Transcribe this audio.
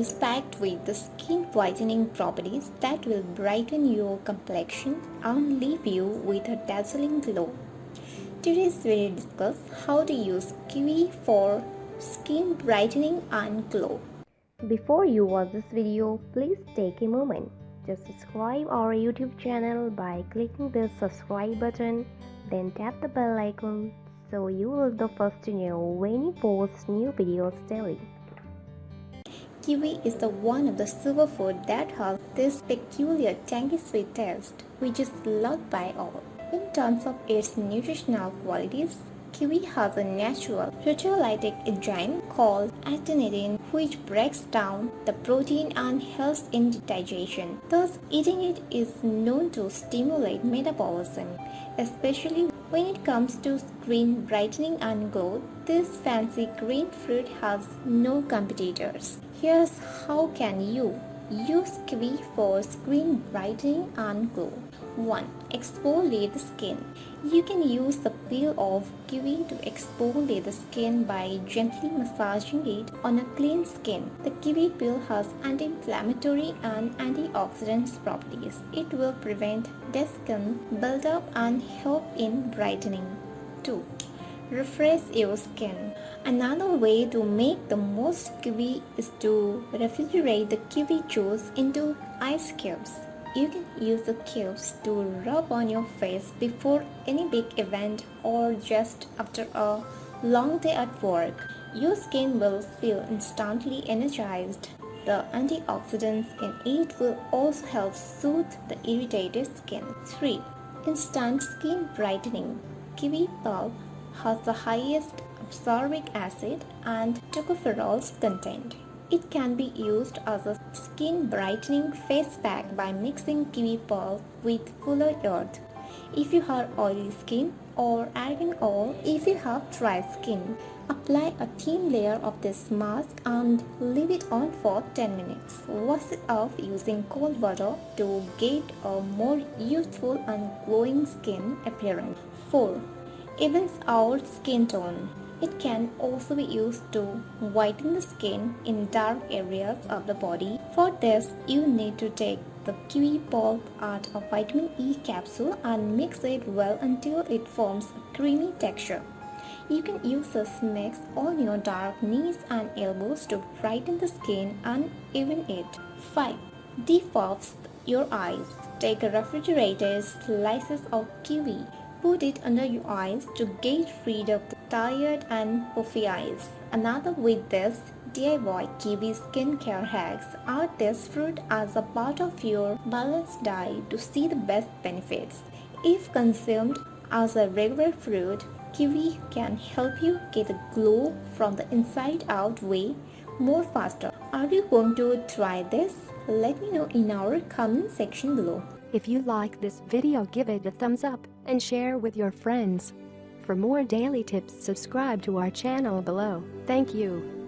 is packed with the skin whitening properties that will brighten your complexion and leave you with a dazzling glow. Today's video discuss how to use kiwi for skin brightening and glow. Before you watch this video, please take a moment. Just subscribe our YouTube channel by clicking the subscribe button, then tap the bell icon so you will be the first to know when we post new videos daily. Kiwi is the one of the superfood that has this peculiar tangy-sweet taste, which is loved by all. In terms of its nutritional qualities, kiwi has a natural proteolytic enzyme called actinidin, which breaks down the protein and helps in digestion. Thus, eating it is known to stimulate metabolism, especially when it comes to skin brightening and glow. This fancy green fruit has no competitors. Here's how can you use kiwi for skin brightening and glow. 1. Exfoliate the skin. You can use the peel of kiwi to exfoliate the skin by gently massaging it on a clean skin. The kiwi peel has anti-inflammatory and antioxidant properties. It will prevent dead skin buildup and help in brightening. 2. Refresh your skin. Another way to make the most kiwi is to refrigerate the kiwi juice into ice cubes. You can use the cubes to rub on your face before any big event or just after a long day at work. Your skin will feel instantly energized. The antioxidants in it will also help soothe the irritated skin. 3. Instant skin brightening. Kiwi pulp has the highest ascorbic acid and tocopherols content. It can be used as a skin brightening face pack by mixing kiwi pulp with fuller earth if you have oily skin, or argan oil if you have dry skin. Apply a thin layer of this mask and leave it on for 10 minutes. Wash it off using cold water to get a more youthful and glowing skin appearance. 4. Evens out skin tone. It can also be used to whiten the skin in dark areas of the body. For this, you need to take the kiwi pulp, add a vitamin E capsule and mix it well until it forms a creamy texture. You can use this mix on your dark knees and elbows to brighten the skin and even it. 5. Depuffs your eyes. Take a refrigerated slices of kiwi. Put it under your eyes to get rid of the tired and puffy eyes. Another with this DIY kiwi skincare hacks. Add this fruit as a part of your balanced diet to see the best benefits. If consumed as a regular fruit, kiwi can help you get a glow from the inside out way more faster. Are you going to try this? Let me know in our comment section below. If you like this video, give it a thumbs up and share with your friends. For more daily tips, subscribe to our channel below. Thank you.